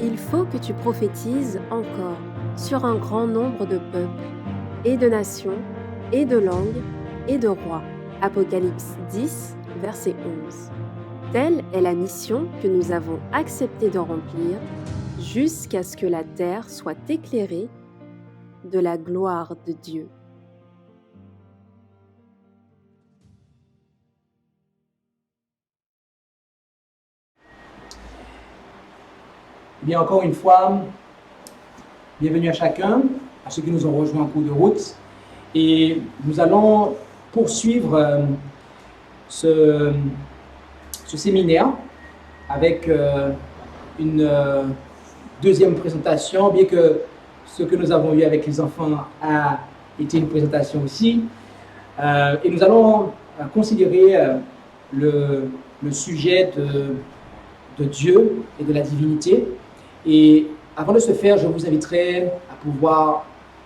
Il faut que tu prophétises encore sur un grand nombre de peuples, et de nations, et de langues, et de rois. Apocalypse 10, verset 11. Telle est la mission que nous avons accepté de remplir jusqu'à ce que la terre soit éclairée de la gloire de Dieu. Bien, encore une fois, bienvenue à chacun, à ceux qui nous ont rejoints en cours de route. Et nous allons poursuivre ce séminaire avec une deuxième présentation, bien que ce que nous avons eu avec les enfants a été une présentation aussi. Et nous allons considérer le sujet de Dieu et de la divinité. Et avant de ce faire, je vous inviterai à pouvoir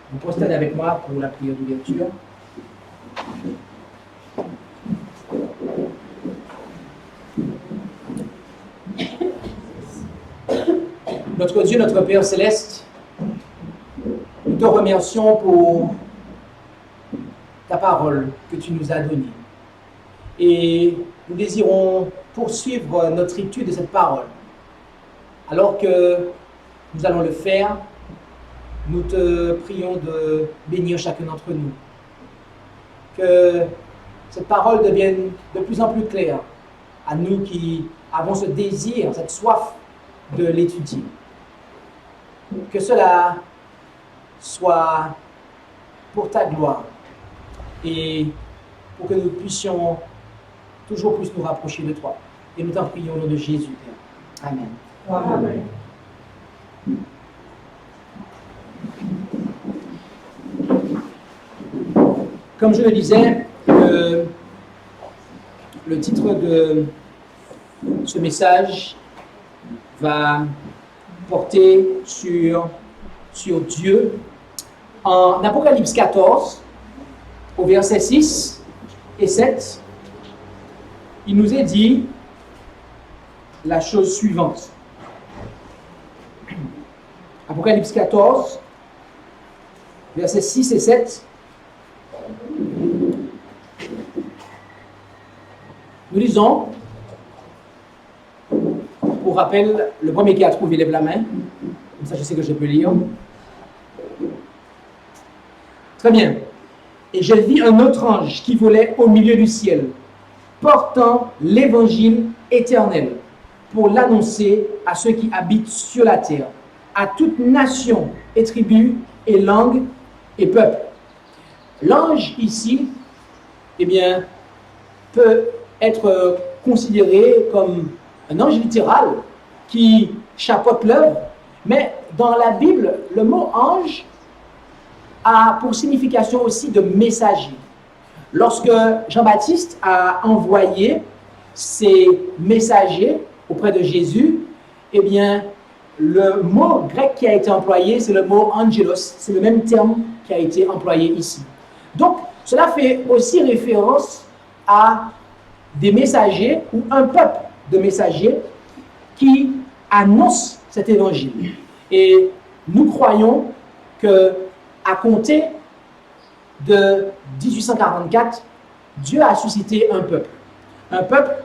vous prosterner avec moi pour la prière d'ouverture. Notre Dieu, notre Père céleste, nous te remercions pour ta parole que tu nous as donnée. Et nous désirons poursuivre notre étude de cette parole. Alors que nous allons le faire, nous te prions de bénir chacun d'entre nous. Que cette parole devienne de plus en plus claire à nous qui avons ce désir, cette soif de l'étudier. Que cela soit pour ta gloire et pour que nous puissions toujours plus nous rapprocher de toi. Et nous t'en prions au nom de Jésus, Père. Amen. Amen. Comme je le disais, le titre de ce message va porter sur Dieu. En Apocalypse 14, au verset 6 et 7, il nous est dit la chose suivante. Apocalypse 14, versets 6 et 7. Nous lisons, pour rappel, le premier qui a trouvé lève la main. Comme ça, je sais que je peux lire. Très bien. Et je vis un autre ange qui volait au milieu du ciel, portant l'évangile éternel, pour l'annoncer à ceux qui habitent sur la terre, à toute nation et tribu et langue et peuple. L'ange ici, eh bien, peut être considéré comme un ange littéral qui chapeaute l'œuvre, mais dans la Bible, le mot ange a pour signification aussi de messager. Lorsque Jean-Baptiste a envoyé ses messagers auprès de Jésus, eh bien, le mot grec qui a été employé, c'est le mot angelos, c'est le même terme qui a été employé ici. Donc, cela fait aussi référence à des messagers ou un peuple de messagers qui annoncent cet évangile. Et nous croyons que à compter de 1844, Dieu a suscité un peuple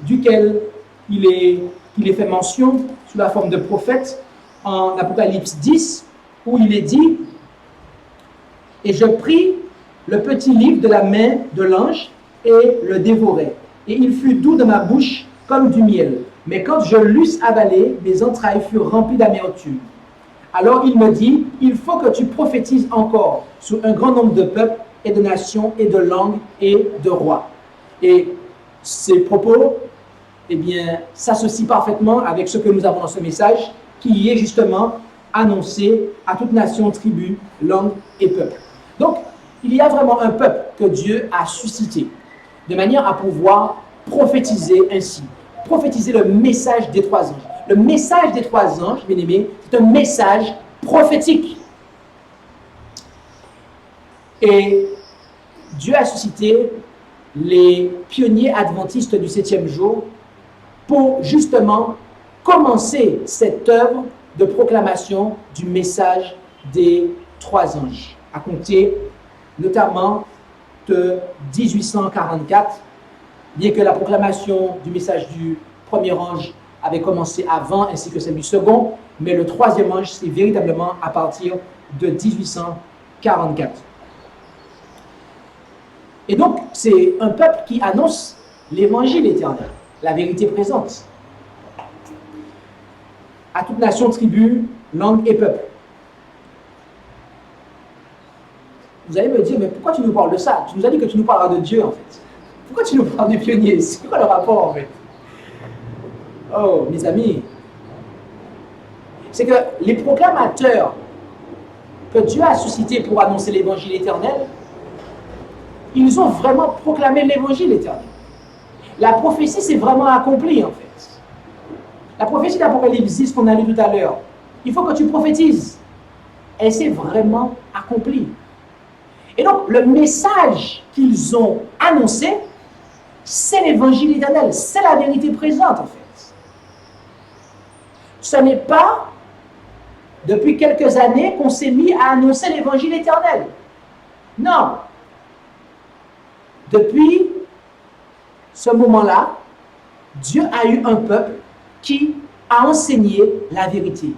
duquel il est fait mention sous la forme de prophète en Apocalypse 10, où il est dit « Et je pris le petit livre de la main de l'ange et le dévorai, et il fut doux de ma bouche comme du miel. Mais quand je l'eusse avalé, mes entrailles furent remplies d'amertume. Alors il me dit, il faut que tu prophétises encore sur un grand nombre de peuples et de nations et de langues et de rois. » Et ces propos, eh bien, s'associent parfaitement avec ce que nous avons dans ce message, qui est justement annoncé à toute nation, tribu, langue et peuple. Donc, il y a vraiment un peuple que Dieu a suscité, de manière à pouvoir prophétiser ainsi. Prophétiser le message des trois anges. Le message des trois anges, bien aimés, c'est un message prophétique. Et Dieu a suscité les pionniers adventistes du 7e jour pour justement commencé cette œuvre de proclamation du message des trois anges, à compter notamment de 1844, bien que la proclamation du message du premier ange avait commencé avant, ainsi que celle du second, mais le troisième ange, c'est véritablement à partir de 1844. Et donc, c'est un peuple qui annonce l'évangile éternel, la vérité présente, à toute nation, tribu, langue et peuple. Vous allez me dire, mais pourquoi tu nous parles de ça? Tu nous as dit que tu nous parleras de Dieu, en fait. Pourquoi tu nous parles des pionniers? C'est quoi le rapport, en fait? Oh, mes amis, c'est que les proclamateurs que Dieu a suscités pour annoncer l'évangile éternel, ils ont vraiment proclamé l'évangile éternel. La prophétie s'est vraiment accomplie, en fait. La prophétie d'Apocalypse 10 qu'on a lu tout à l'heure, il faut que tu prophétises. Elle s'est vraiment accomplie. Et donc, le message qu'ils ont annoncé, c'est l'évangile éternel, c'est la vérité présente, en fait. Ce n'est pas depuis quelques années qu'on s'est mis à annoncer l'évangile éternel. Non. Depuis ce moment-là, Dieu a eu un peuple qui a enseigné la vérité.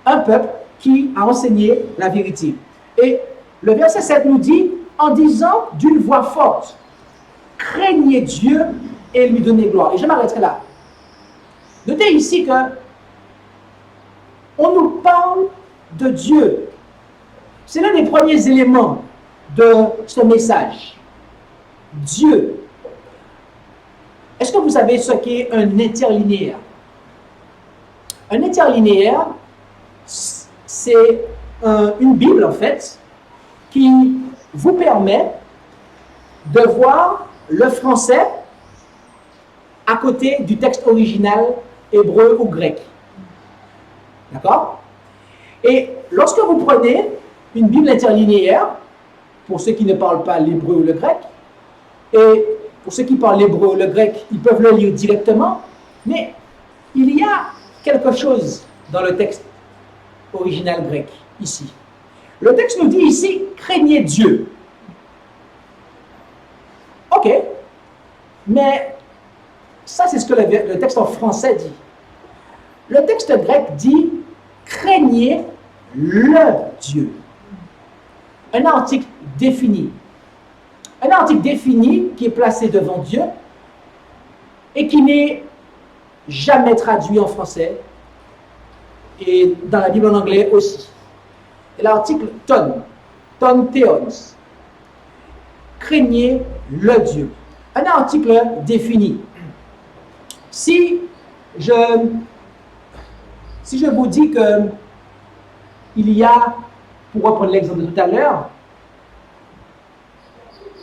Un peuple qui a enseigné la vérité. Et le verset 7 nous dit, en disant d'une voix forte, craignez Dieu et lui donnez gloire. Et je m'arrêterai là. Notez ici que on nous parle de Dieu. C'est l'un des premiers éléments de ce message. Dieu. Est-ce que vous savez ce qu'est un interlinéaire? Un interlinéaire, c'est une Bible, en fait, qui vous permet de voir le français à côté du texte original hébreu ou grec. D'accord? Et lorsque vous prenez une Bible interlinéaire, pour ceux qui ne parlent pas l'hébreu ou le grec, et pour ceux qui parlent l'hébreu ou le grec, ils peuvent le lire directement, mais il y a quelque chose dans le texte original grec, ici. Le texte nous dit ici, craignez Dieu. Ok, mais ça c'est ce que le texte en français dit. Le texte grec dit, craignez le Dieu. Un article défini. Un article défini qui est placé devant Dieu et qui n'est jamais traduit en français et dans la Bible en anglais aussi. Et l'article ton théons. Craignez le Dieu. Un article défini. Si je vous dis que il y a, pour reprendre l'exemple de tout à l'heure,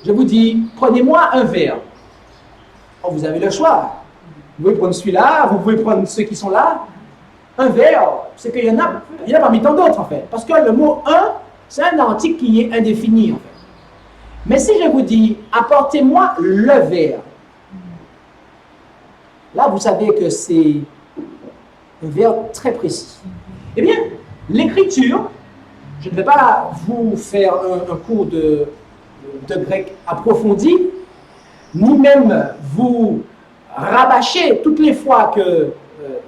je vous dis, prenez-moi un verre. Oh, vous avez le choix. Vous pouvez prendre celui-là, vous pouvez prendre ceux qui sont là. Un verre, c'est qu'il y en a parmi tant d'autres, en fait. Parce que le mot un, c'est un article qui est indéfini, en fait. Mais si je vous dis, apportez-moi le verre, là, vous savez que c'est un verre très précis. Eh bien, l'écriture, je ne vais pas vous faire un cours de grec approfondi, ni même vous rabâcher toutes les fois que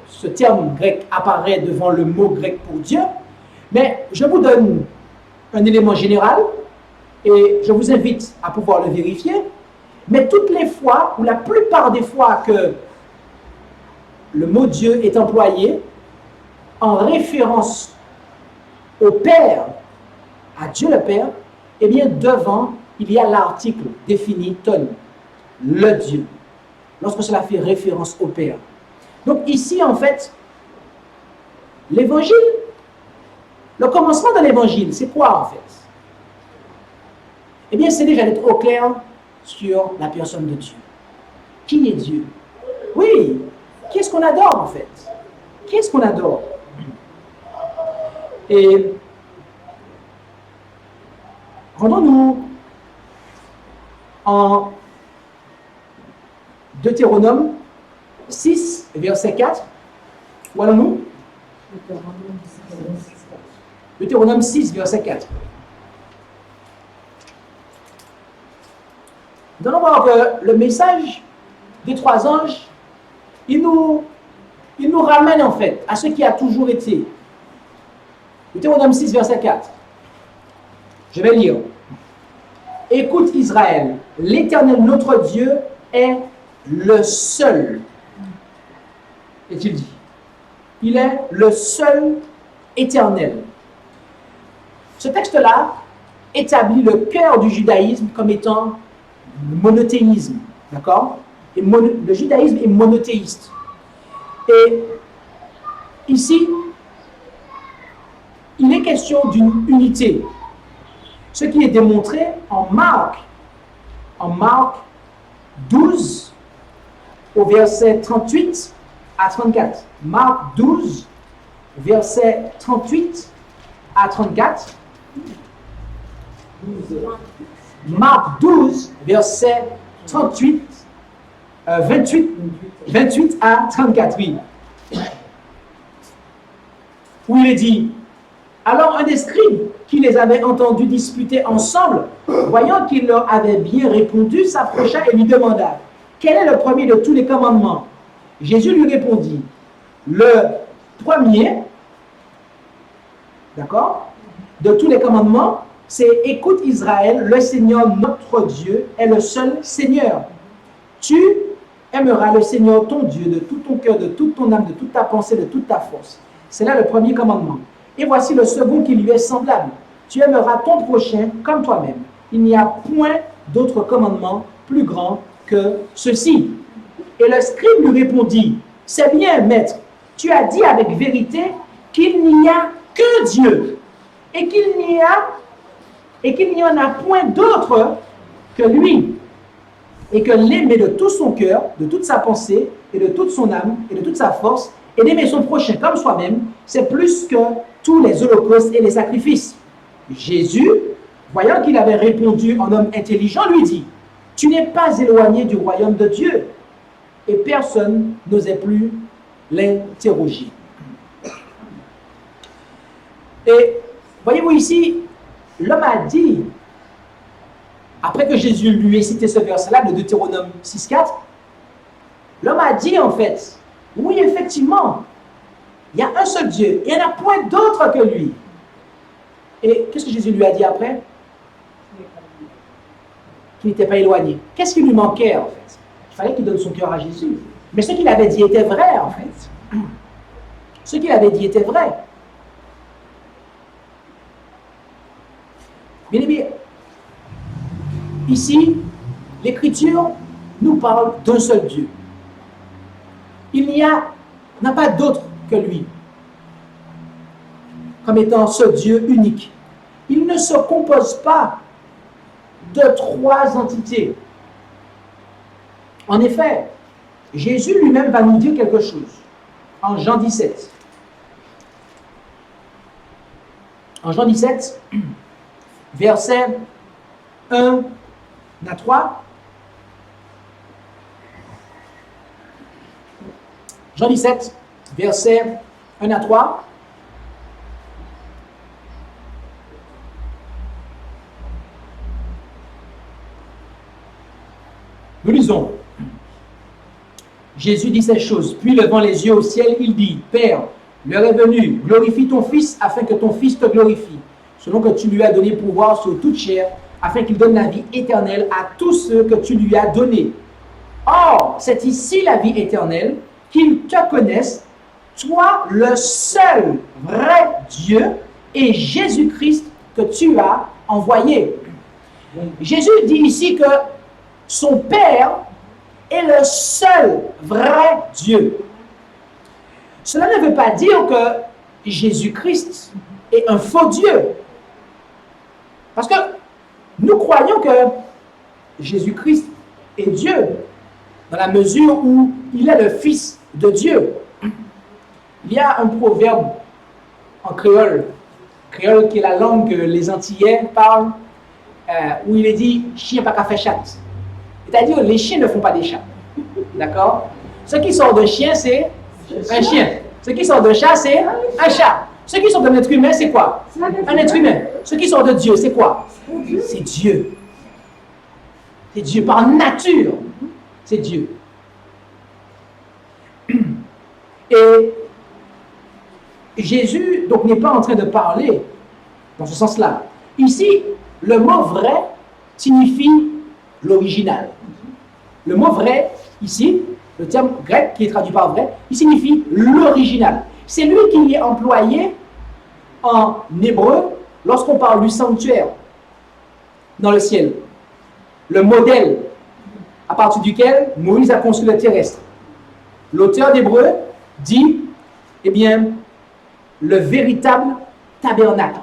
ce terme grec apparaît devant le mot grec pour Dieu, mais je vous donne un élément général et je vous invite à pouvoir le vérifier. Mais toutes les fois, ou la plupart des fois que le mot Dieu est employé en référence au Père, à Dieu le Père, eh bien devant, il y a l'article défini ton, le Dieu, lorsque cela fait référence au Père. Donc ici, en fait, l'évangile, le commencement de l'évangile, c'est quoi en fait? Eh bien, c'est déjà d'être au clair sur la personne de Dieu. Qui est Dieu? Oui, qui est-ce qu'on adore en fait? Qui est-ce qu'on adore? Et rendons-nous en Deutéronome 6, verset 4. Où allons-nous? Deutéronome 6, verset 4. Nous allons voir que le message des trois anges, il nous ramène en fait à ce qui a toujours été. Deutéronome 6, verset 4. Je vais lire. Écoute Israël, l'Éternel notre Dieu est le seul. Est-il dit? Il est le seul éternel. Ce texte-là établit le cœur du judaïsme comme étant le monothéisme. D'accord? Et le judaïsme est monothéiste. Et ici, il est question d'une unité. Ce qui est démontré en Marc 12, au verset 38 à 34. Marc 12, verset 38 à 34. Marc 12, verset 28 à 34, oui. Où il est dit, alors un des scribes qui les avait entendus disputer ensemble, voyant qu'il leur avait bien répondu, s'approcha et lui demanda, quel est le premier de tous les commandements? Jésus lui répondit, le premier, d'accord, de tous les commandements, c'est écoute Israël, le Seigneur notre Dieu est le seul Seigneur. Tu aimeras le Seigneur ton Dieu de tout ton cœur, de toute ton âme, de toute ta pensée, de toute ta force. C'est là le premier commandement. Et voici le second qui lui est semblable. Tu aimeras ton prochain comme toi-même. Il n'y a point d'autre commandement plus grand que ceci. Et le scribe lui répondit, c'est bien, maître, tu as dit avec vérité qu'il n'y a qu'un Dieu et qu'il n'y en a point d'autre que lui, et que l'aimer de tout son cœur, de toute sa pensée, et de toute son âme, et de toute sa force, et d'aimer son prochain comme soi-même, c'est plus que tous les holocaustes et les sacrifices. Jésus, voyant qu'il avait répondu en homme intelligent, lui dit, tu n'es pas éloigné du royaume de Dieu. Et personne n'osait plus l'interroger. Et voyez-vous ici, l'homme a dit, après que Jésus lui ait cité ce verset-là, de Deutéronome 6,4, l'homme a dit en fait, oui, effectivement, il y a un seul Dieu, il n'y en a point d'autre que lui. Et qu'est-ce que Jésus lui a dit après? Qu'il n'était pas éloigné. Qu'est-ce qui lui manquait en fait? Il fallait qu'il donne son cœur à Jésus. Mais ce qu'il avait dit était vrai en fait. Ce qu'il avait dit était vrai. Bien aimé, ici, l'Écriture nous parle d'un seul Dieu. Il n'y a pas d'autre que lui, comme étant ce Dieu unique. Il ne se compose pas de trois entités. En effet, Jésus lui-même va nous dire quelque chose en Jean 17. En Jean 17, versets 1 à 3. Jean 17, versets 1 à 3. Nous lisons. Jésus dit ces choses, puis levant les yeux au ciel, il dit, Père, l'heure est venue, glorifie ton Fils, afin que ton Fils te glorifie, selon que tu lui as donné pouvoir sur toute chair, afin qu'il donne la vie éternelle à tous ceux que tu lui as donnés. Or, c'est ici la vie éternelle, qu'ils te connaissent, toi le seul vrai Dieu, et Jésus-Christ que tu as envoyé. Jésus dit ici que son Père est le seul vrai Dieu. Cela ne veut pas dire que Jésus-Christ est un faux Dieu. Parce que nous croyons que Jésus-Christ est Dieu, dans la mesure où il est le Fils de Dieu. Il y a un proverbe en créole qui est la langue que les Antillais parlent, où il est dit « chien pas qu'à faire chatte ». C'est-à-dire les chiens ne font pas des chats. D'accord? Ce qui sort d'un chien, c'est un chien. Ce qui sort de chat, c'est un chat. Ce qui sort d'un être humain, c'est quoi? Un être humain. Ce qui sort de Dieu, c'est quoi? C'est Dieu. C'est Dieu. Par nature, c'est Dieu. Et Jésus, donc, n'est pas en train de parler dans ce sens-là. Ici, le mot vrai signifie l'original. Le mot vrai, ici, le terme grec qui est traduit par vrai, il signifie l'original. C'est lui qui est employé en hébreu lorsqu'on parle du sanctuaire dans le ciel. Le modèle à partir duquel Moïse a construit le terrestre. L'auteur d'Hébreu dit, eh bien, le véritable tabernacle.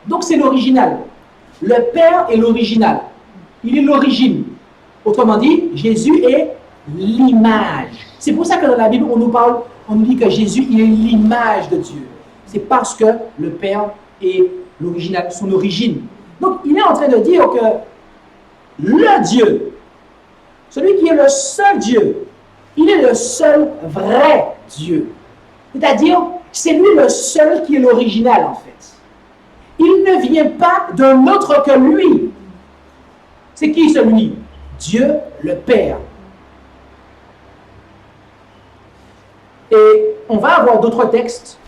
Donc c'est l'original. Le Père est l'original. Il est l'origine. Autrement dit, Jésus est l'image. C'est pour ça que dans la Bible, on nous dit que Jésus, il est l'image de Dieu. C'est parce que le Père est l'original, son origine. Donc, il est en train de dire que le Dieu, celui qui est le seul Dieu, il est le seul vrai Dieu. C'est-à-dire, c'est lui le seul qui est l'original, en fait. Il ne vient pas d'un autre que lui. C'est qui celui? Dieu le Père. Et on va avoir d'autres textes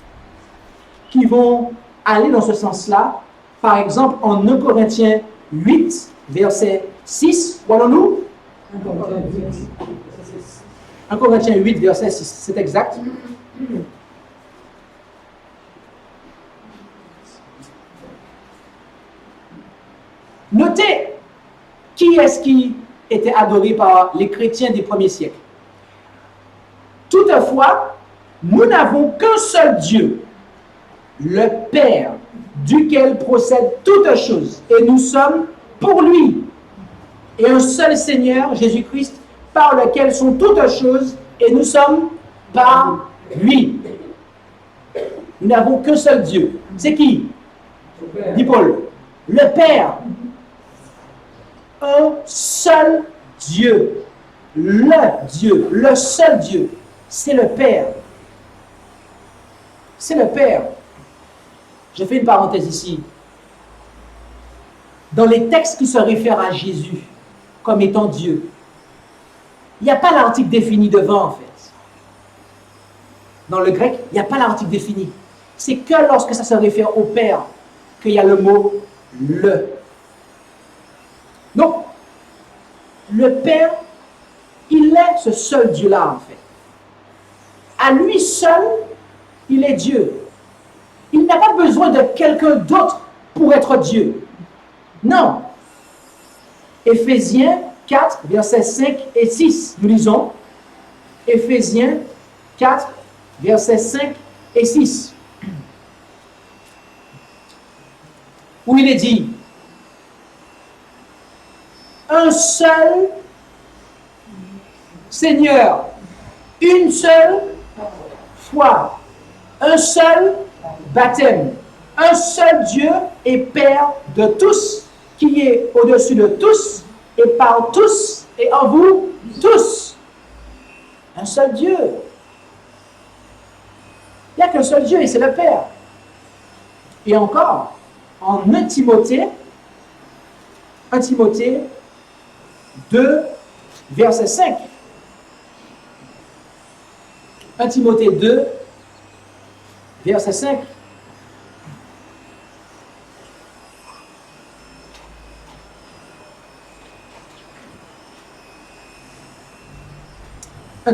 qui vont aller dans ce sens-là. Par exemple, en 1 Corinthiens 8, verset 6, voyons-nous? 1 Corinthiens 8, verset 6, c'est exact. Notez qui est-ce qui était adoré par les chrétiens des premiers siècles. Toutefois, nous n'avons qu'un seul Dieu, le Père, duquel procèdent toutes choses, et nous sommes pour lui, et un seul Seigneur, Jésus-Christ, par lequel sont toutes choses, et nous sommes par lui. Nous n'avons qu'un seul Dieu. C'est qui? Dit Paul. Le Père. Un seul Dieu. Le Dieu. Le seul Dieu. C'est le Père. C'est le Père. Je fais une parenthèse ici. Dans les textes qui se réfèrent à Jésus comme étant Dieu, il n'y a pas l'article défini devant, en fait. Dans le grec, il n'y a pas l'article défini. C'est que lorsque ça se réfère au Père qu'il y a le mot « le ». Donc, le Père, il est ce seul Dieu-là, en fait. À lui seul, il est Dieu. Il n'a pas besoin de quelqu'un d'autre pour être Dieu. Non. Éphésiens 4, versets 5 et 6. Nous lisons Éphésiens 4, versets 5 et 6. Où il est dit: un seul Seigneur, une seule foi, un seul baptême, un seul Dieu et Père de tous, qui est au-dessus de tous et par tous et en vous tous. Un seul Dieu. Il n'y a qu'un seul Dieu et c'est le Père. Et encore, en 1 Timothée 2, verset 5. 1 Timothée 2, verset 5.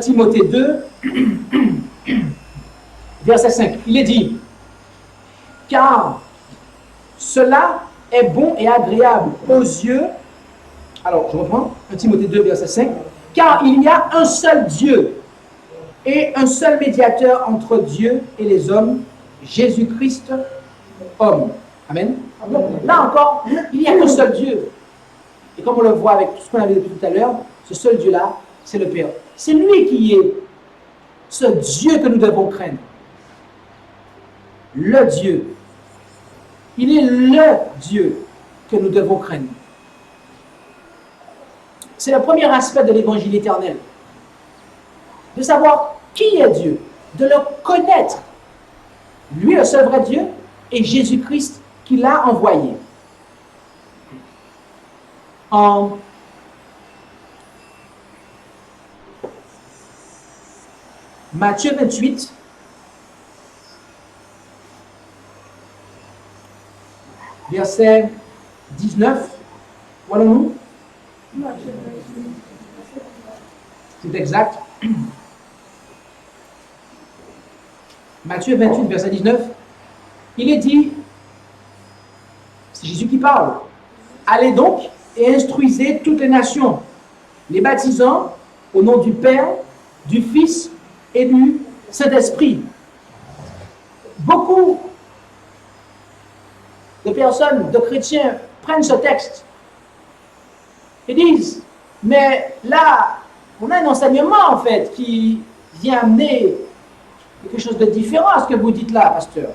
Timothée 2, verset 5. Il est dit: car cela est bon et agréable aux yeux. Alors, je reprends. 1 Timothée 2, verset 5. Car il y a un seul Dieu et un seul médiateur entre Dieu et les hommes, Jésus-Christ, homme. Amen. Donc, là encore, il n'y a qu'un seul Dieu. Et comme on le voit avec tout ce qu'on a vu depuis tout à l'heure, ce seul Dieu-là, c'est le Père. C'est lui qui est ce Dieu que nous devons craindre. Le Dieu. Il est le Dieu que nous devons craindre. C'est le premier aspect de l'évangile éternel. De savoir qui est Dieu. de le connaître. Lui, le seul vrai Dieu, et Jésus-Christ qui l'a envoyé. En Matthieu 28, verset 19, voilà-nous. C'est exact. Matthieu 28, verset 19, il est dit, c'est Jésus qui parle, allez donc et instruisez toutes les nations, les baptisant au nom du Père, du Fils et du Saint-Esprit. Beaucoup de personnes, de chrétiens, prennent ce texte et disent, mais là, on a un enseignement en fait qui vient amener quelque chose de différent à ce que vous dites là, pasteur.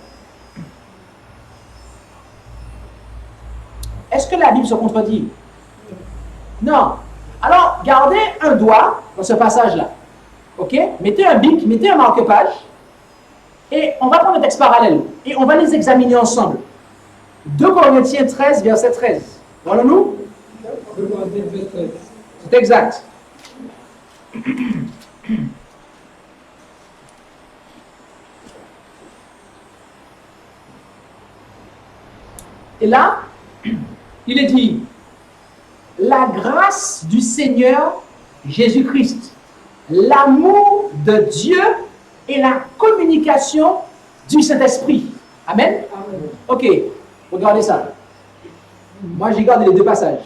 Est-ce que la Bible se contredit? Non. Alors, gardez un doigt dans ce passage-là. OK? Mettez un bic, mettez un marque-page, et on va prendre le texte parallèle, et on va les examiner ensemble. 2 Corinthiens 13, verset 13. Voilà-nous? 2 Corinthiens 13. C'est exact. Et là, il est dit, la grâce du Seigneur Jésus-Christ, l'amour de Dieu et la communication du Saint-Esprit. Amen? Amen. Ok, regardez ça. Moi, j'ai gardé les deux passages.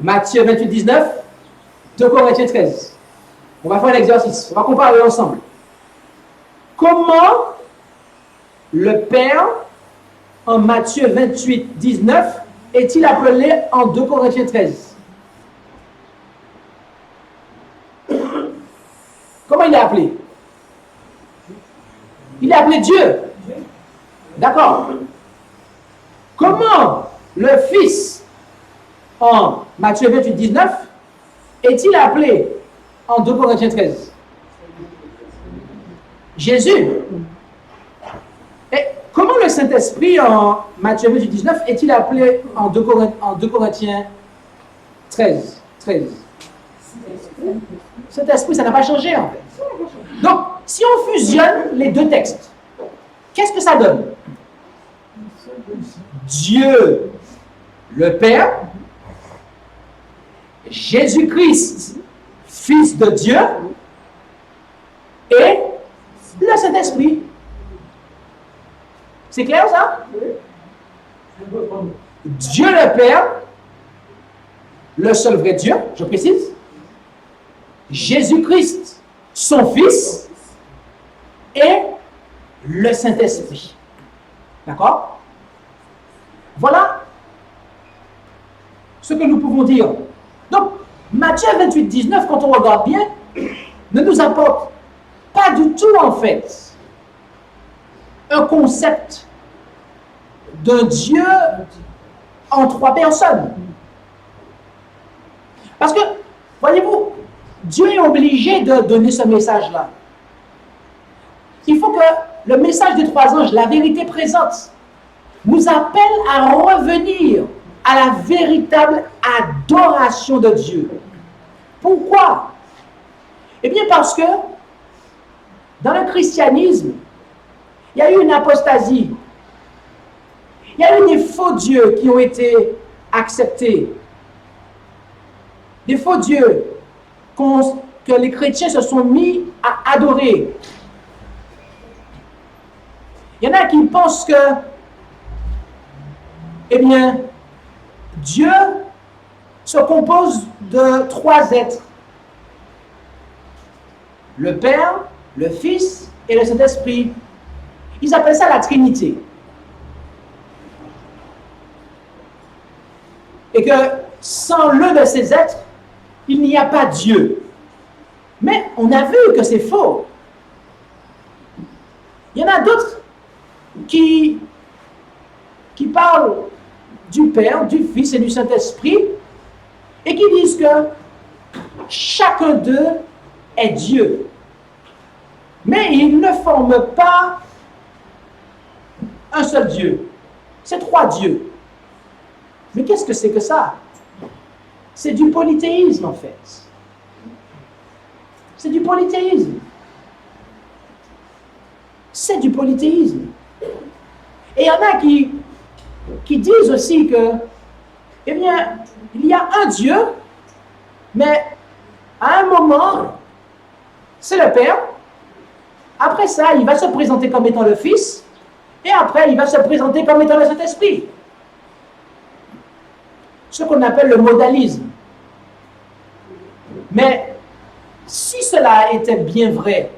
Matthieu 28, 19, 2 Corinthiens 13. On va faire un exercice, on va comparer ensemble. Comment le Père, en Matthieu 28, 19, est-il appelé en 2 Corinthiens 13? Comment il est appelé? Il est appelé Dieu. D'accord. Comment le Fils, en Matthieu 28, 19, est-il appelé en 2 Corinthiens 13? Jésus. Et comment le Saint-Esprit, en Matthieu 28, 19, est-il appelé en 2 Corinthiens 13? Saint-Esprit, ça n'a pas changé en fait. Donc, si on fusionne les deux textes, qu'est-ce que ça donne? Dieu, le Père, Jésus-Christ, Fils de Dieu, et le Saint-Esprit. C'est clair ça? Dieu le Père, le seul vrai Dieu, je précise, Jésus-Christ, son Fils, et le Saint-Esprit. D'accord? Voilà ce que nous pouvons dire. Donc, Matthieu 28, 19, quand on regarde bien, ne nous apporte pas du tout, en fait, un concept d'un Dieu en 3 personnes. Parce que, voyez-vous, Dieu est obligé de donner ce message-là. Il faut que le message des 3 anges, la vérité présente, nous appelle à revenir à la véritable adoration de Dieu. Pourquoi? Eh bien parce que dans le christianisme, il y a eu une apostasie. Il y a eu des faux dieux qui ont été acceptés. Des faux dieux que les chrétiens se sont mis à adorer. Il y en a qui pensent que, eh bien, Dieu se compose de 3 êtres. Le Père, le Fils et le Saint-Esprit. Ils appellent ça la Trinité. Et que sans l'un de ces êtres, il n'y a pas Dieu. Mais on a vu que c'est faux. Il y en a d'autres qui parlent du Père, du Fils et du Saint-Esprit et qui disent que chacun d'eux est Dieu. Mais ils ne forment pas un seul Dieu. C'est trois dieux. Mais qu'est-ce que c'est que ça? C'est du polythéisme, en fait. C'est du polythéisme. C'est du polythéisme. Et il y en a qui disent aussi que, eh bien, il y a un Dieu, mais à un moment, c'est le Père. Après ça, il va se présenter comme étant le Fils. Et après, il va se présenter comme étant le Saint-Esprit. Ce qu'on appelle le modalisme. Mais si cela était bien vrai,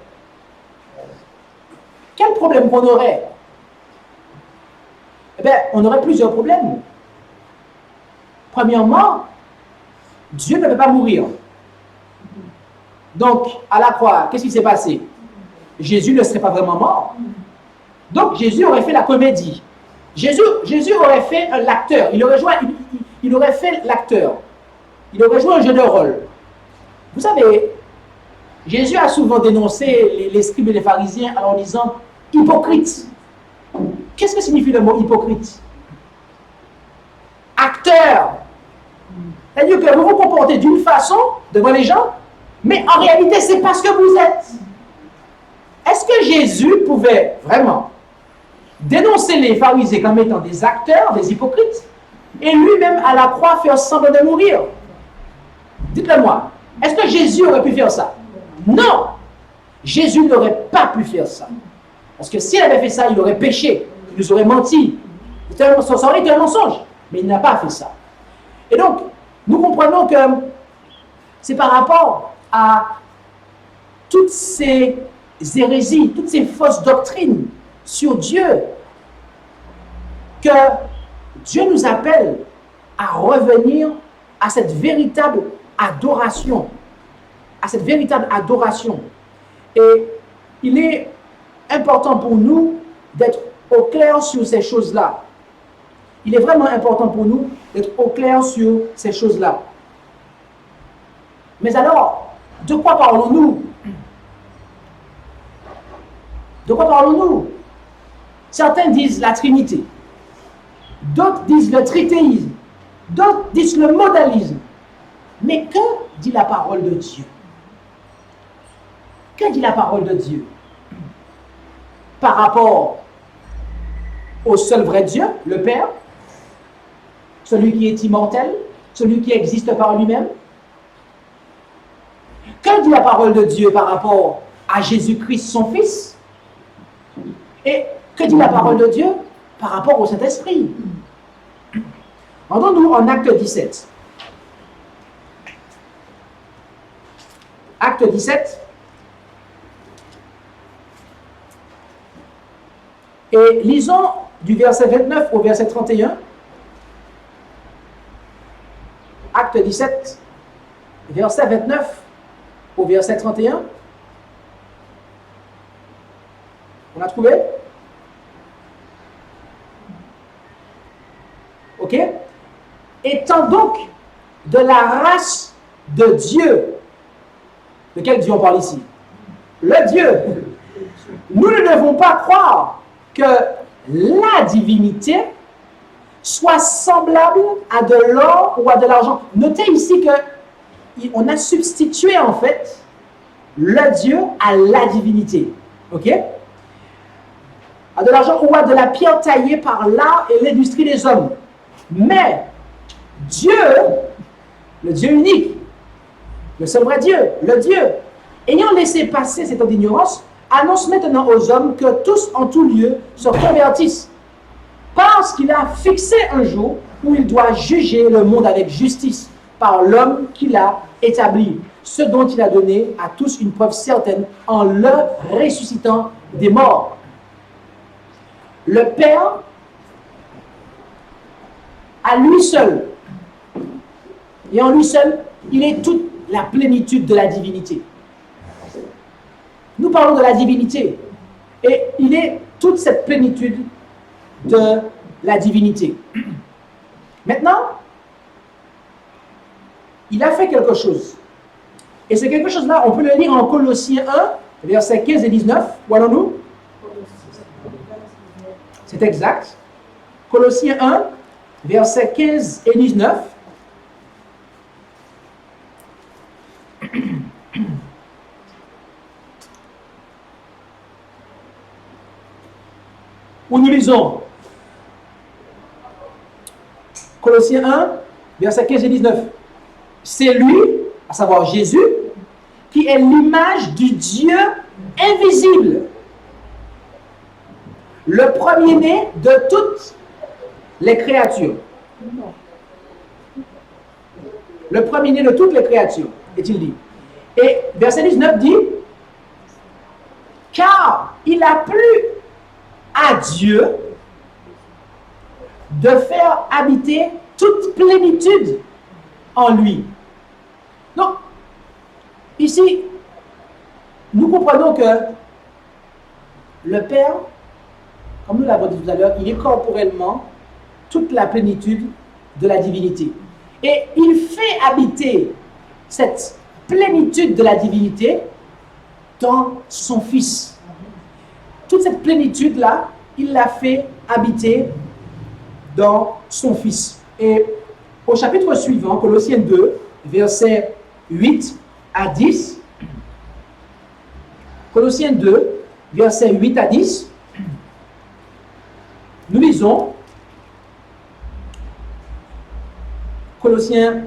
quel problème qu'on aurait? Eh bien, on aurait plusieurs problèmes. Premièrement, Dieu ne peut pas mourir. Donc, à la croix, qu'est-ce qui s'est passé? Jésus ne serait pas vraiment mort. Donc, Jésus aurait fait la comédie. Jésus aurait fait l'acteur. Il aurait fait l'acteur. Il aurait joué un jeu de rôle. Vous savez, Jésus a souvent dénoncé les scribes et les pharisiens en disant « hypocrite ». Qu'est-ce que signifie le mot hypocrite? Acteur. C'est-à-dire que vous vous comportez d'une façon devant les gens, mais en réalité, c'est pas ce que vous êtes. Est-ce que Jésus pouvait vraiment dénoncer les pharisiens comme étant des acteurs, des hypocrites, et lui-même à la croix faire semblant de mourir? Dites-le moi. Est-ce que Jésus aurait pu faire ça? Non! Jésus n'aurait pas pu faire ça. Parce que s'il avait fait ça, il aurait péché. Il nous aurait menti. Ça aurait été un mensonge. Mais il n'a pas fait ça. Et donc, nous comprenons que c'est par rapport à toutes ces hérésies, toutes ces fausses doctrines sur Dieu que Dieu nous appelle à revenir à cette véritable adoration. À cette véritable adoration. Et il est important pour nous d'être au clair sur ces choses-là. Il est vraiment important pour nous d'être au clair sur ces choses-là. Mais alors, de quoi parlons-nous? De quoi parlons-nous? Certains disent la Trinité. D'autres disent le tritéisme. D'autres disent le modalisme. Mais que dit la parole de Dieu? Que dit la parole de Dieu par rapport au seul vrai Dieu, le Père, celui qui est immortel, celui qui existe par lui-même? Que dit la parole de Dieu par rapport à Jésus-Christ, son Fils? Et que dit la parole de Dieu par rapport au Saint-Esprit? Rendons-nous en Acte 17. Acte 17. Et lisons du verset 29 au verset 31. Acte 17, verset 29 au verset 31. On a trouvé? Ok? Étant donc de la race de Dieu. De quel Dieu on parle ici? Le Dieu. Nous ne devons pas croire que la divinité soit semblable à de l'or ou à de l'argent. Notez ici que on a substitué en fait le Dieu à la divinité. Ok? À de l'argent ou à de la pierre taillée par l'art et l'industrie des hommes. Mais Dieu, le Dieu unique, le seul vrai Dieu, le Dieu, ayant laissé passer cette ignorance, annonce maintenant aux hommes que tous en tout lieu se convertissent, parce qu'il a fixé un jour où il doit juger le monde avec justice par l'homme qu'il a établi, ce dont il a donné à tous une preuve certaine en le ressuscitant des morts. Le Père, à lui seul, et en lui seul, il est toute la plénitude de la divinité. Nous parlons de la divinité, et il est toute cette plénitude de la divinité. Maintenant, il a fait quelque chose. Et ce quelque chose-là, on peut le lire en Colossiens 1, versets 15 et 19. Où allons-nous? C'est exact. Colossiens 1, versets 15 et 19. Où nous lisons Colossiens 1, versets 15 et 19. C'est lui, à savoir Jésus, qui est l'image du Dieu invisible, le premier-né de toutes les créatures. Le premier-né de toutes les créatures, est-il dit. Et verset 19 dit, car il a plu à Dieu de faire habiter toute plénitude en lui. Donc, ici, nous comprenons que le Père, comme nous l'avons dit tout à l'heure, il est corporellement toute la plénitude de la divinité. Et il fait habiter cette plénitude de la divinité dans son Fils. Toute cette plénitude-là, il l'a fait habiter dans son Fils. Et au chapitre suivant, Colossiens 2, versets 8 à 10, Colossiens 2, versets 8 à 10, nous lisons Colossiens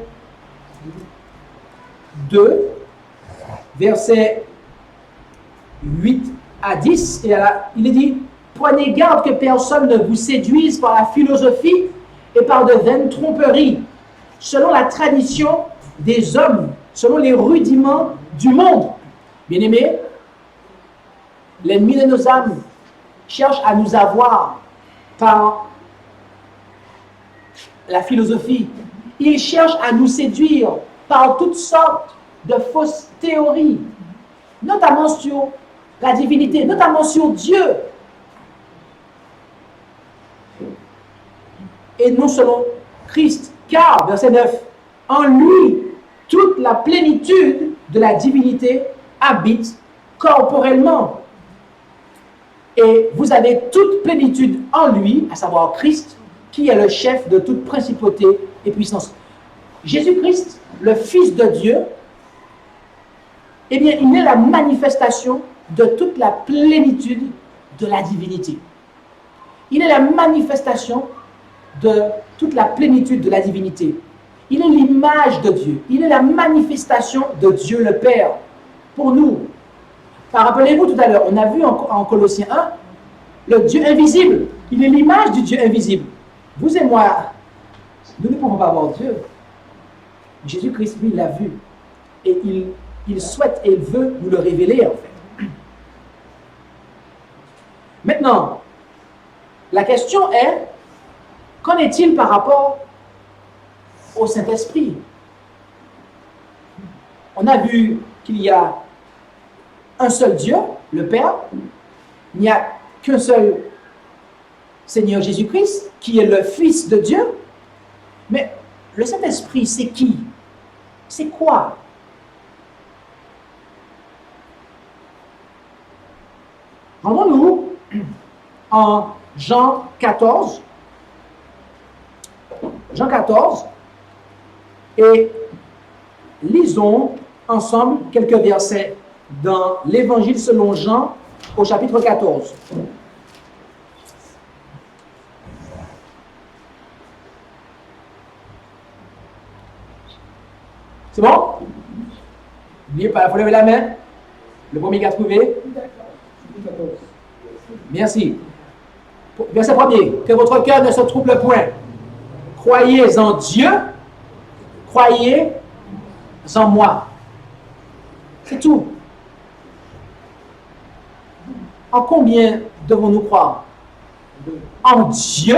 2, versets 8 à 10, et là, il est dit, prenez garde que personne ne vous séduise par la philosophie et par de vaines tromperies, selon la tradition des hommes, selon les rudiments du monde. Bien-aimés, l'ennemi de nos âmes cherche à nous avoir par la philosophie. Il cherche à nous séduire par toutes sortes de fausses théories, notamment sur la divinité, notamment sur Dieu. Et non selon Christ, car, verset 9, en lui, toute la plénitude de la divinité habite corporellement. Et vous avez toute plénitude en lui, à savoir Christ, qui est le chef de toute principauté et puissance. Jésus-Christ, le Fils de Dieu, eh bien, il est la manifestation de toute la plénitude de la divinité. Il est la manifestation de toute la plénitude de la divinité. Il est l'image de Dieu. Il est la manifestation de Dieu le Père pour nous. Rappelez-vous tout à l'heure, on a vu en Colossiens 1, le Dieu invisible. Il est l'image du Dieu invisible. Vous et moi, nous ne pouvons pas voir Dieu. Jésus-Christ, lui, l'a vu. Et il souhaite et il veut nous le révéler, en fait. Maintenant, la question est, qu'en est-il par rapport au Saint-Esprit? On a vu qu'il y a un seul Dieu, le Père. Il n'y a qu'un seul Seigneur Jésus-Christ, qui est le Fils de Dieu. Mais le Saint-Esprit, c'est qui? C'est quoi? Rendons-nous en Jean 14. Jean 14. Et lisons ensemble quelques versets dans l'Évangile selon Jean au chapitre 14. C'est bon? N'oubliez pas, il faut lever la main. Le premier qui a trouvé. Merci. Verset 1er. Que votre cœur ne se trouble point. Croyez en Dieu. Croyez en moi. C'est tout. En combien devons-nous croire? En Dieu.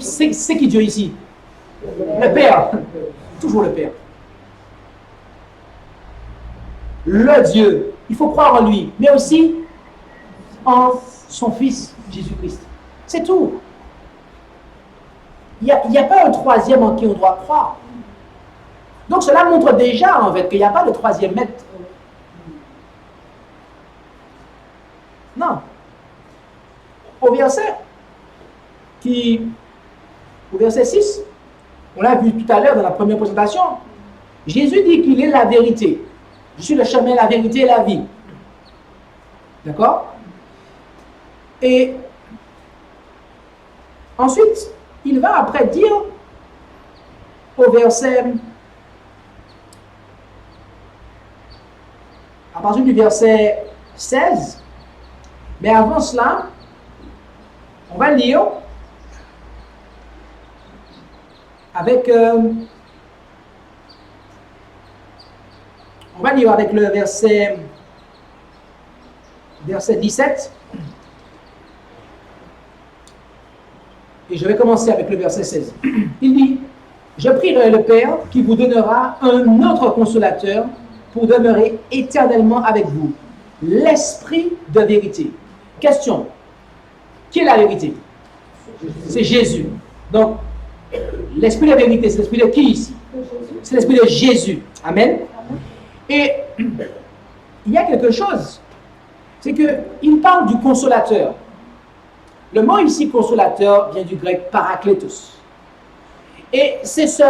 C'est qui Dieu ici? Le Père. Toujours le Père. Le Dieu. Il faut croire en lui. Mais aussi en son Fils, Jésus-Christ. C'est tout. Il n'y a pas un troisième en qui on doit croire. Donc cela montre déjà en fait qu'il n'y a pas de troisième maître. Non. Au verset 6, on l'a vu tout à l'heure dans la première présentation, Jésus dit qu'il est la vérité. Je suis le chemin, la vérité et la vie. D'accord? Et ensuite, il va après dire au verset, à partir du verset 16, mais avant cela, on va lire avec le verset 17. Et je vais commencer avec le verset 16. Il dit, « Je prierai le Père qui vous donnera un autre consolateur pour demeurer éternellement avec vous, l'Esprit de vérité. » Question, qui est la vérité? C'est Jésus. Donc, l'Esprit de vérité, c'est l'Esprit de qui ici? C'est l'Esprit de Jésus. Amen. Et il y a quelque chose, c'est qu'il parle du consolateur. Le mot ici, consolateur, vient du grec parakletos. Et c'est ce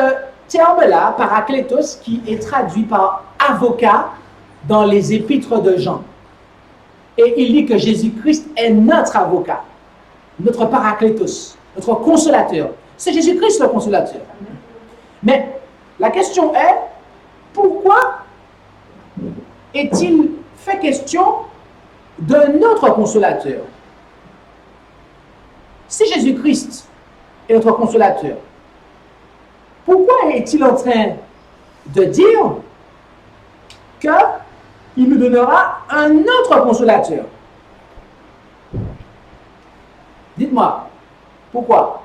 terme-là, parakletos, qui est traduit par avocat dans les épîtres de Jean. Et il dit que Jésus-Christ est notre avocat, notre parakletos, notre consolateur. C'est Jésus-Christ le consolateur. Mais la question est, pourquoi est-il fait question d'un autre consolateur? Si Jésus-Christ est notre consolateur, pourquoi est-il en train de dire qu'il nous donnera un autre consolateur? Dites-moi, pourquoi?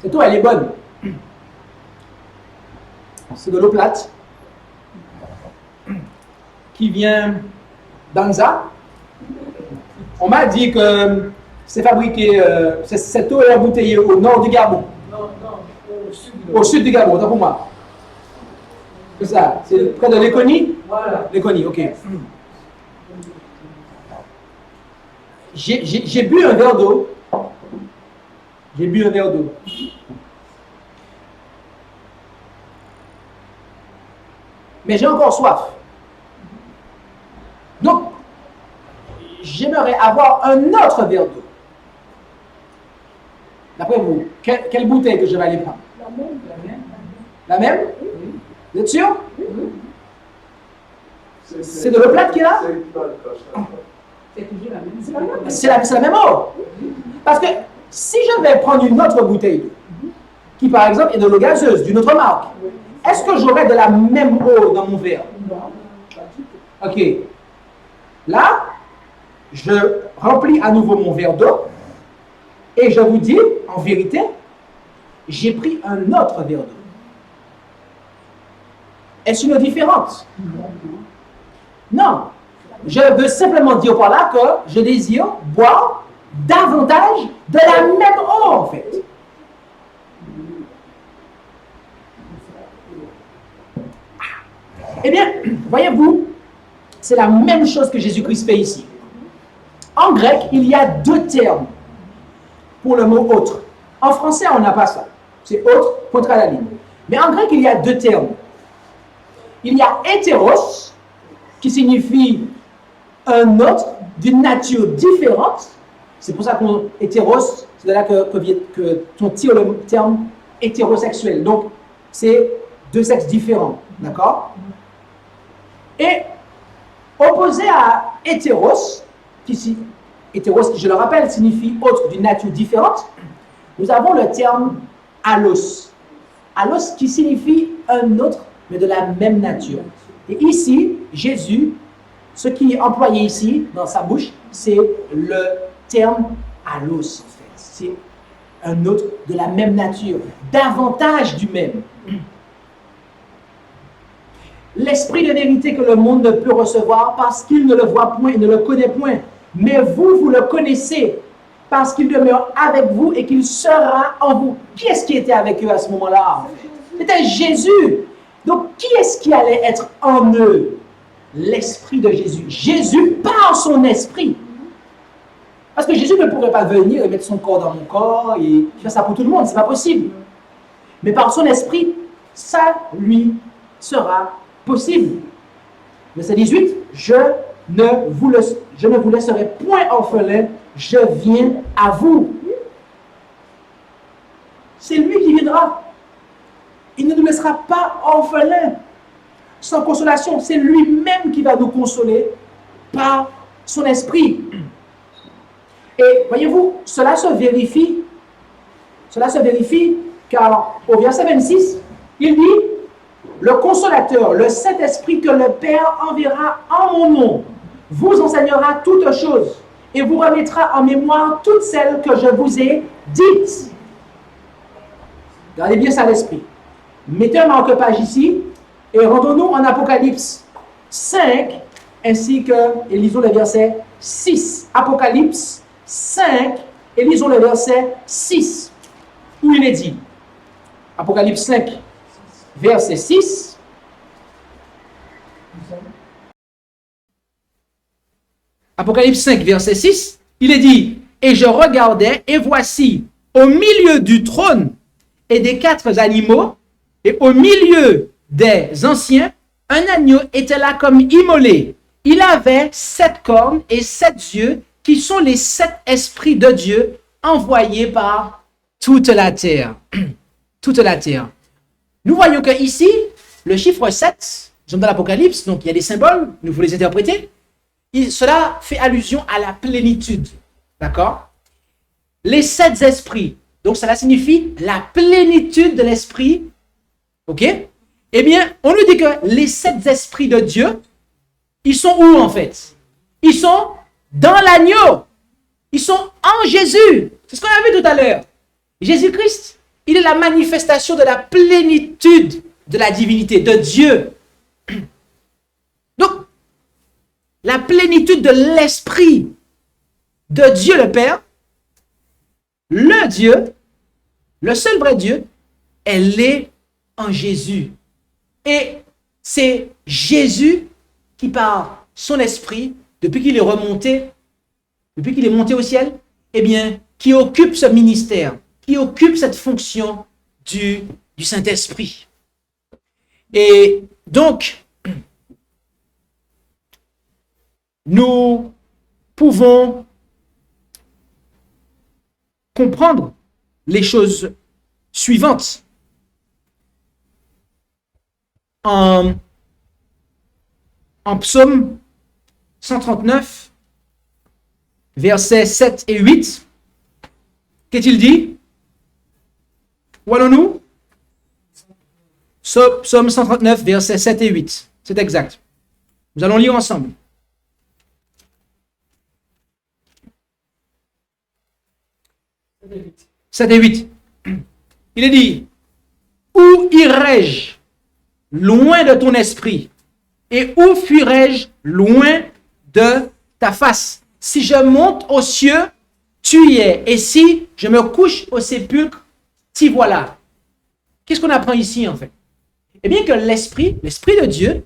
Cette eau, elle est bonne. C'est de l'eau plate qui vient d'Anza. On m'a dit que c'est fabriqué, cette eau est embouteillée au nord du Gabon. Non, Au sud du Gabon, autant pour moi. C'est ça, c'est près de Léconie? Voilà. Léconie, ok. J'ai bu un verre d'eau. J'ai bu un verre d'eau. Mais j'ai encore soif. Donc, j'aimerais avoir un autre verre d'eau. D'après vous, quelle bouteille que je vais aller prendre? La même? Vous êtes sûr? C'est de l'eau plate qui est là? C'est toujours la même. C'est la même eau. Parce que si je vais prendre une autre bouteille d'eau, qui par exemple est de l'eau gazeuse, d'une autre marque, est-ce que j'aurai de la même eau dans mon verre? Ok. Là, je remplis à nouveau mon verre d'eau et je vous dis, en vérité, j'ai pris un autre verre d'eau. Est-ce une eau différente? Non. Je veux simplement dire par là que je désire boire davantage de la même eau, en fait. Eh bien, voyez-vous, c'est la même chose que Jésus-Christ fait ici. En grec, il y a deux termes pour le mot autre. En français, on n'a pas ça. C'est autre, contre la ligne. Mais en grec, il y a deux termes. Il y a hétéros, qui signifie un autre d'une nature différente. C'est pour ça qu'on hétéros, c'est de là qu'on tire le terme hétérosexuel. Donc, c'est deux sexes différents. D'accord? Et opposé à hétéros, hétéros, qui je le rappelle, signifie autre d'une nature différente, nous avons le terme allos. Allos qui signifie un autre, mais de la même nature. Et ici, Jésus, ce qui est employé ici, dans sa bouche, c'est le terme allos, en fait. C'est un autre de la même nature, davantage du même. L'esprit de vérité que le monde ne peut recevoir parce qu'il ne le voit point et ne le connaît point. Mais vous, vous le connaissez parce qu'il demeure avec vous et qu'il sera en vous. Qui est-ce qui était avec eux à ce moment-là? C'était Jésus. Donc, qui est-ce qui allait être en eux? L'esprit de Jésus. Jésus par son esprit. Parce que Jésus ne pourrait pas venir et mettre son corps dans mon corps et faire ça pour tout le monde, c'est pas possible. Mais par son esprit, ça lui sera possible. Verset 18, je ne vous laisserai point orphelin, je viens à vous. C'est lui qui viendra. Il ne nous laissera pas orphelins, sans consolation. C'est lui-même qui va nous consoler par son esprit. Et voyez-vous, cela se vérifie car au verset 26, il dit, le consolateur, le Saint-Esprit que le Père enverra en mon nom, vous enseignera toutes choses et vous remettra en mémoire toutes celles que je vous ai dites. Gardez bien ça à l'esprit. Mettez un marque-page ici et rendons-nous en Apocalypse 5 ainsi que, et lisons le verset 6. Apocalypse 5 et lisons le verset 6 où il est dit, Apocalypse 5, verset 6. Apocalypse 5, verset 6, il est dit, et je regardais, et voici, au milieu du trône et des 4 animaux, et au milieu des anciens, un agneau était là comme immolé. Il avait 7 cornes et 7 yeux, qui sont les 7 esprits de Dieu envoyés par toute la terre. Toute la terre. Nous voyons que ici, le chiffre 7, nous sommes dans l'Apocalypse, donc il y a des symboles, nous voulons les interpréter. Cela fait allusion à la plénitude. D'accord? Les 7 esprits. Donc cela signifie la plénitude de l'esprit. Ok? Eh bien, on nous dit que les 7 esprits de Dieu, ils sont où en fait? Ils sont dans l'agneau. Ils sont en Jésus. C'est ce qu'on a vu tout à l'heure. Jésus-Christ, il est la manifestation de la plénitude de la divinité, de Dieu. Donc, la plénitude de l'esprit de Dieu le Père, le Dieu, le seul vrai Dieu, elle est en Jésus. Et c'est Jésus qui, par son esprit, depuis qu'il est remonté, depuis qu'il est monté au ciel, eh bien, qui occupe ce ministère, qui occupe cette fonction du Saint-Esprit. Et donc, nous pouvons comprendre les choses suivantes. En Psaume 139, versets 7 et 8, qu'est-il dit? Où allons-nous? Psaume 139, versets 7 et 8. C'est exact. Nous allons lire ensemble. « 7 et 8. Il est dit, « Où irai-je loin de ton esprit, et où fuirai-je loin de ta face? Si je monte aux cieux, tu y es, et si je me couche au sépulcre, t'y voilà. » Qu'est-ce qu'on apprend ici en fait? Eh bien que l'esprit de Dieu,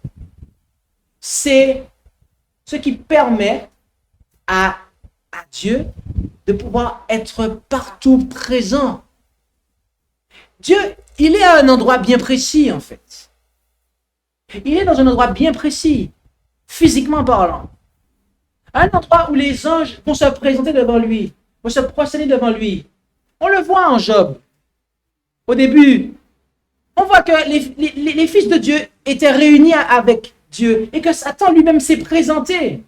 c'est ce qui permet à Dieu de pouvoir être partout présent. Dieu, il est à un endroit bien précis en fait. Il est dans un endroit bien précis, physiquement parlant. Un endroit où les anges vont se présenter devant lui, vont se prosterner devant lui. On le voit en Job. Au début, on voit que les fils de Dieu étaient réunis avec Dieu et que Satan lui-même s'est présenté.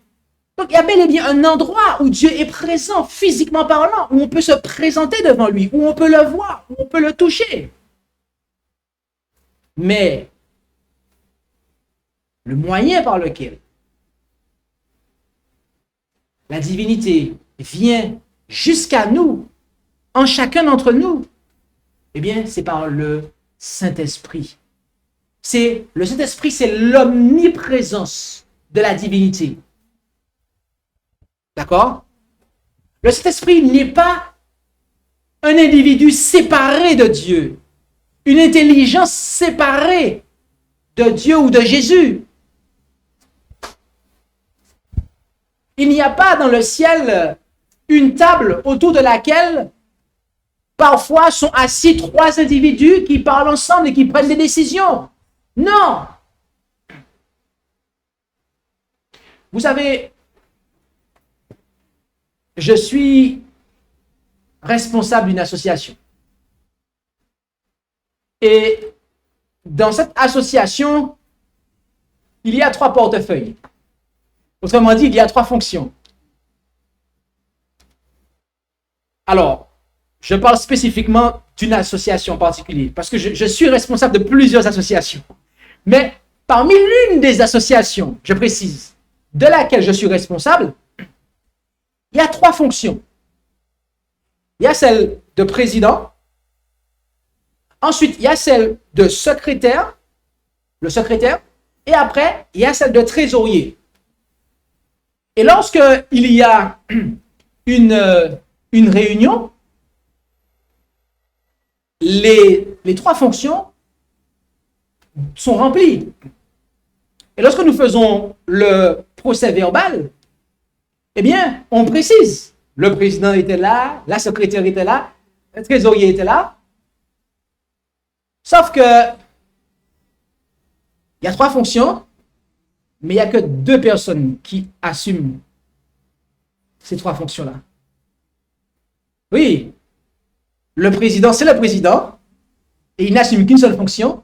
Donc, il y a bel et bien un endroit où Dieu est présent, physiquement parlant, où on peut se présenter devant lui, où on peut le voir, où on peut le toucher. Mais le moyen par lequel la divinité vient jusqu'à nous, en chacun d'entre nous, eh bien, c'est par le Saint-Esprit. Le Saint-Esprit, c'est l'omniprésence de la divinité. D'accord? Le Saint-Esprit n'est pas un individu séparé de Dieu, une intelligence séparée de Dieu ou de Jésus. Il n'y a pas dans le ciel une table autour de laquelle parfois sont assis trois individus qui parlent ensemble et qui prennent des décisions. Non! Vous savez, je suis responsable d'une association. Et dans cette association, il y a 3 portefeuilles. Autrement dit, il y a 3 fonctions. Alors, je parle spécifiquement d'une association en particulier, parce que je suis responsable de plusieurs associations. Mais parmi l'une des associations, je précise, de laquelle je suis responsable, il y a 3 fonctions. Il y a celle de président. Ensuite, il y a celle de secrétaire, le secrétaire. Et après, il y a celle de trésorier. Et lorsque il y a une réunion, les 3 fonctions sont remplies. Et lorsque nous faisons le procès verbal, eh bien, on précise. Le président était là, la secrétaire était là, le trésorier était là. Sauf que il y a 3 fonctions, mais il n'y a que 2 personnes qui assument ces 3 fonctions-là. Oui, le président, c'est le président, et il n'assume qu'une seule fonction,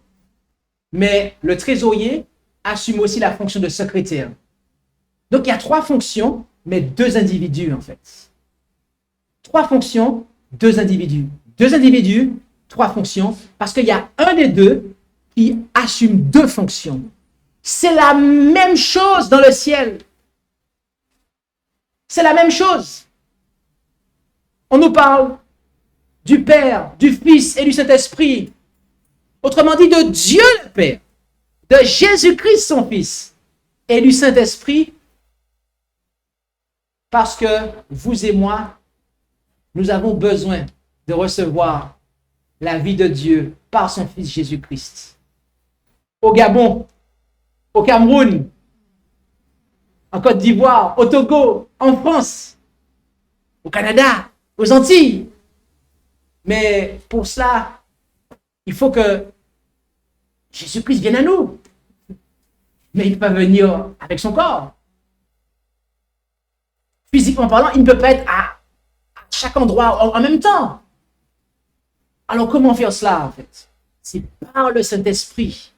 mais le trésorier assume aussi la fonction de secrétaire. Donc, il y a 3 fonctions, mais 2 individus, en fait. 3 fonctions, 2 individus. 2 individus, 3 fonctions, parce qu'il y a un des 2 qui assume 2 fonctions. C'est la même chose dans le ciel. C'est la même chose. On nous parle du Père, du Fils et du Saint-Esprit. Autrement dit, de Dieu le Père, de Jésus-Christ son Fils et du Saint-Esprit, parce que vous et moi, nous avons besoin de recevoir la vie de Dieu par son Fils Jésus-Christ. Au Gabon, au Cameroun, en Côte d'Ivoire, au Togo, en France, au Canada, aux Antilles. Mais pour cela, il faut que Jésus-Christ vienne à nous. Mais il ne peut pas venir avec son corps. Physiquement parlant, il ne peut pas être à chaque endroit en même temps. Alors comment faire cela en fait? C'est par le Saint-Esprit.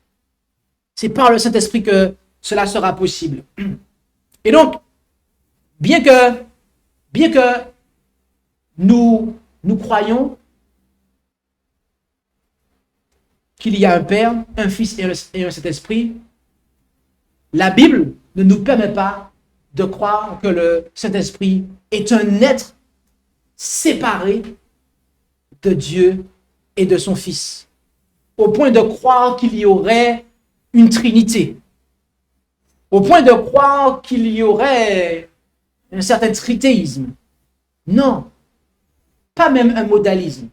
C'est par le Saint-Esprit que cela sera possible. Et donc, bien que nous croyons qu'il y a un Père, un Fils et un Saint-Esprit, la Bible ne nous permet pas de croire que le Saint-Esprit est un être séparé de Dieu et de son Fils, au point de croire qu'il y aurait une Trinité, au point de croire qu'il y aurait un certain tritéisme. Non, pas même un modalisme.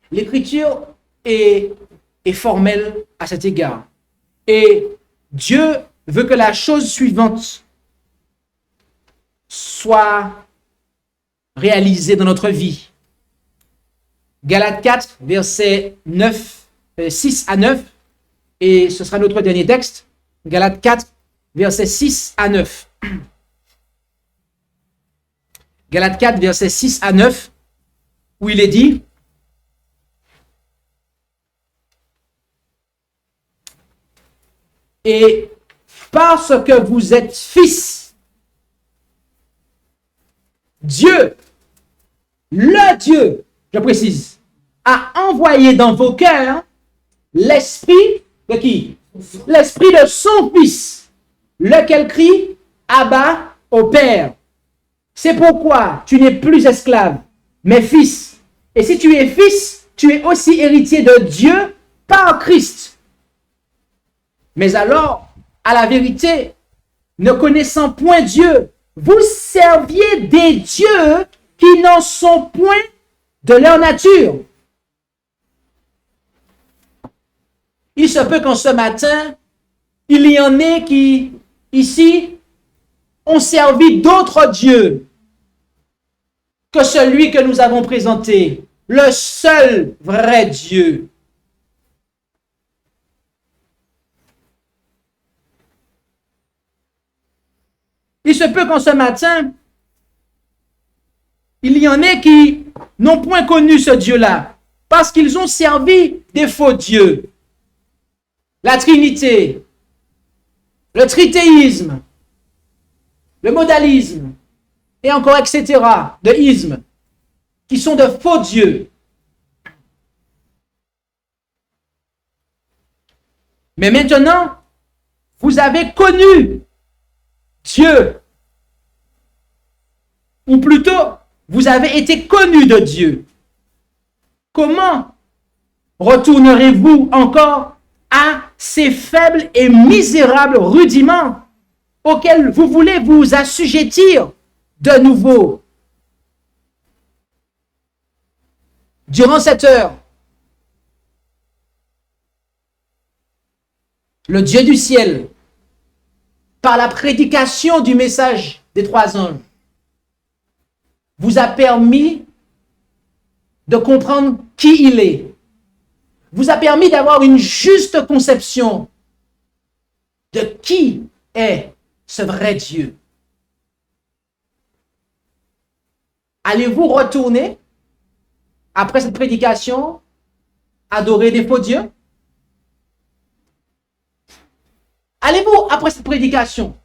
L'Écriture est formelle à cet égard. Et Dieu veut que la chose suivante soit réalisée dans notre vie. Galates 4, versets 6 à 9, et ce sera notre dernier texte. Galates 4, versets 6 à 9. Galates 4, versets 6 à 9, où il est dit: et parce que vous êtes fils, Dieu, le Dieu, je précise, a envoyé dans vos cœurs l'esprit de qui? L'esprit de son Fils, lequel crie Abba au Père. C'est pourquoi tu n'es plus esclave, mais fils. Et si tu es fils, tu es aussi héritier de Dieu par Christ. Mais alors, à la vérité, ne connaissant point Dieu, vous serviez des dieux qui n'en sont point de leur nature. Ils se peut qu'en ce matin, il y en ait qui, ici, ont servi d'autres dieux que celui que nous avons présenté, le seul vrai Dieu. Il se peut qu'en ce matin, il y en ait qui n'ont point connu ce Dieu-là, parce qu'ils ont servi des faux dieux. La Trinité, le tritéisme, le modalisme, et encore etc., de isme, qui sont de faux dieux. Mais maintenant, vous avez connu Dieu, ou plutôt, vous avez été connu de Dieu. Comment retournerez-vous encore à ces faibles et misérables rudiments auxquels vous voulez vous assujettir de nouveau? Durant cette heure, le Dieu du ciel, par la prédication du message des 3 anges, vous a permis de comprendre qui il est, vous a permis d'avoir une juste conception de qui est ce vrai Dieu. Allez-vous retourner, après cette prédication, adorer des faux dieux? Allez-vous, après cette prédication,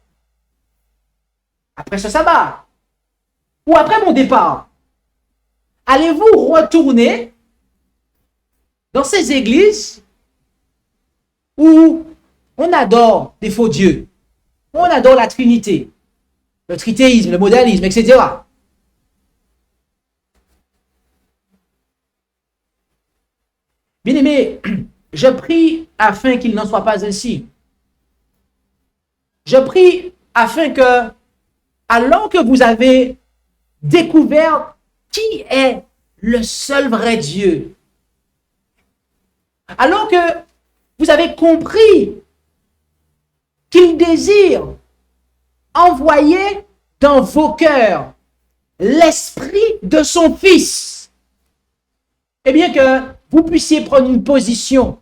après ce sabbat, ou après mon départ, allez-vous retourner dans ces églises où on adore des faux dieux, où on adore la Trinité, le tritéisme, le modalisme, etc. Bien-aimés, je prie afin qu'il n'en soit pas ainsi. Je prie afin que, alors que vous avez découvert qui est le seul vrai Dieu, alors que vous avez compris qu'il désire envoyer dans vos cœurs l'esprit de son Fils, eh bien que vous puissiez prendre une position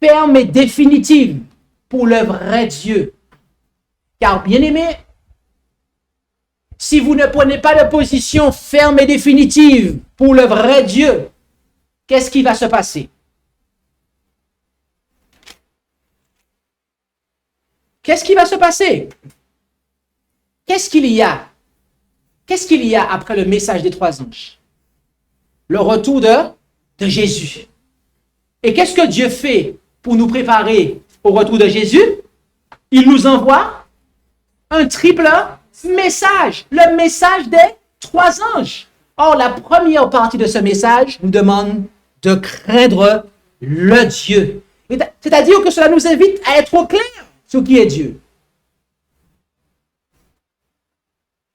ferme et définitive pour le vrai Dieu. Car bien aimé, si vous ne prenez pas de position ferme et définitive pour le vrai Dieu, qu'est-ce qui va se passer? Qu'est-ce qui va se passer? Qu'est-ce qu'il y a? Qu'est-ce qu'il y a après le message des 3 anges? Le retour de Jésus. Et qu'est-ce que Dieu fait pour nous préparer au retour de Jésus? Il nous envoie un triple message, le message des 3 anges. Or, la première partie de ce message nous demande de craindre le Dieu. C'est-à-dire que cela nous invite à être au clair sur qui est Dieu.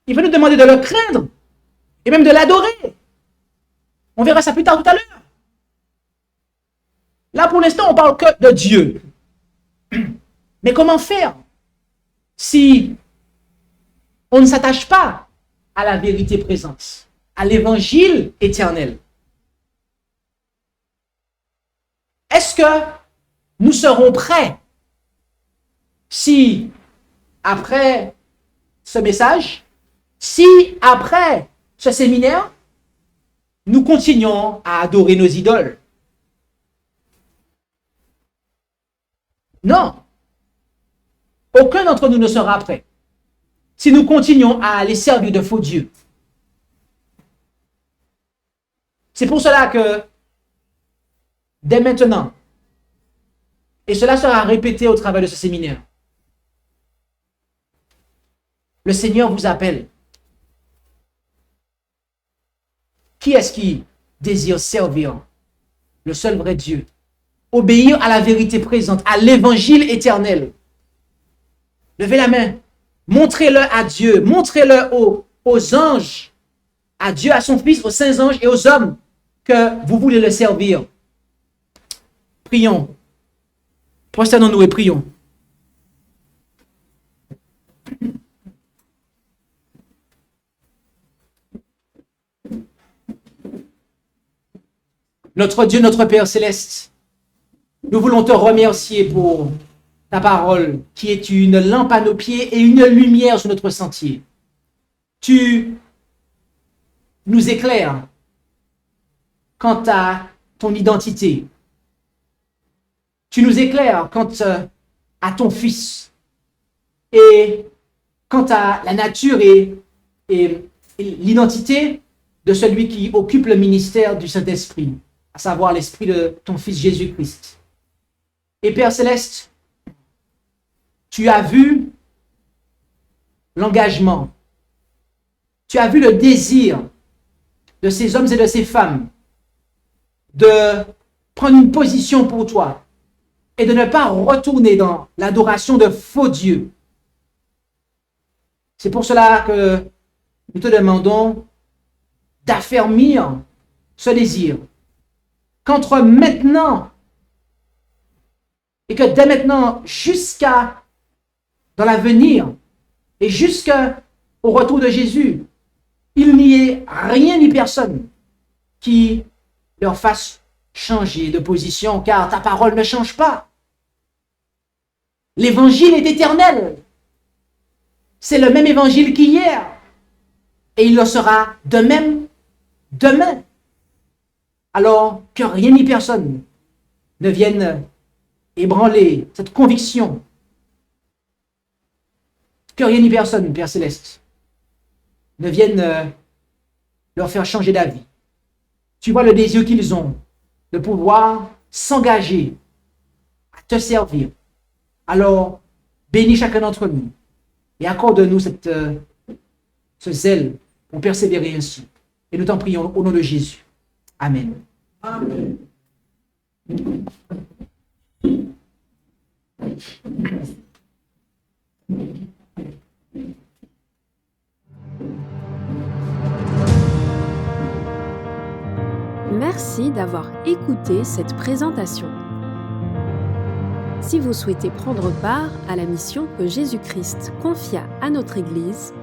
Il va nous demander de le craindre et même de l'adorer. On verra ça plus tard tout à l'heure. Là, pour l'instant, on parle que de Dieu. Mais comment faire si on ne s'attache pas à la vérité présente, à l'évangile éternel? Est-ce que nous serons prêts si, après ce message, si, après ce séminaire, nous continuons à adorer nos idoles? Non. Aucun d'entre nous ne sera prêt si nous continuons à aller servir de faux dieux. C'est pour cela que, dès maintenant, et cela sera répété au travers de ce séminaire, le Seigneur vous appelle. Qui est-ce qui désire servir le seul vrai Dieu? Obéir à la vérité présente, à l'évangile éternel. Levez la main. Montrez-le à Dieu. Montrez-le aux anges. À Dieu, à son Fils, aux saints anges et aux hommes que vous voulez le servir. Prions. Prosternons-nous et prions. Notre Dieu, notre Père céleste, nous voulons te remercier pour ta parole qui est une lampe à nos pieds et une lumière sur notre sentier. Tu nous éclaires quant à ton identité. Tu nous éclaires quant à ton Fils et quant à la nature et l'identité de celui qui occupe le ministère du Saint-Esprit, à savoir l'Esprit de ton Fils Jésus-Christ. Et Père Céleste, tu as vu l'engagement, tu as vu le désir de ces hommes et de ces femmes de prendre une position pour toi et de ne pas retourner dans l'adoration de faux dieux. C'est pour cela que nous te demandons d'affermir ce désir, qu'entre maintenant et que dès maintenant jusqu'à dans l'avenir et jusqu'au retour de Jésus, il n'y ait rien ni personne qui leur fasse changer de position, car ta parole ne change pas. L'évangile est éternel. C'est le même évangile qu'hier. Et il le sera de même demain. Alors que rien ni personne ne vienne ébranler cette conviction. Que rien ni personne, Père Céleste, ne vienne leur faire changer d'avis. Tu vois le désir qu'ils ont de pouvoir s'engager à te servir. Alors, bénis chacun d'entre nous et accorde-nous ce zèle pour persévérer ainsi. Et nous t'en prions au nom de Jésus. Amen. Amen. Merci d'avoir écouté cette présentation. Si vous souhaitez prendre part à la mission que Jésus-Christ confia à notre Église,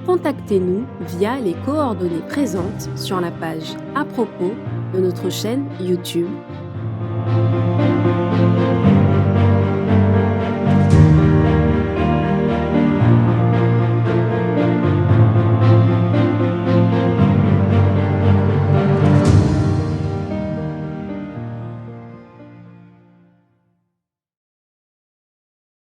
contactez-nous via les coordonnées présentes sur la page à propos de notre chaîne YouTube.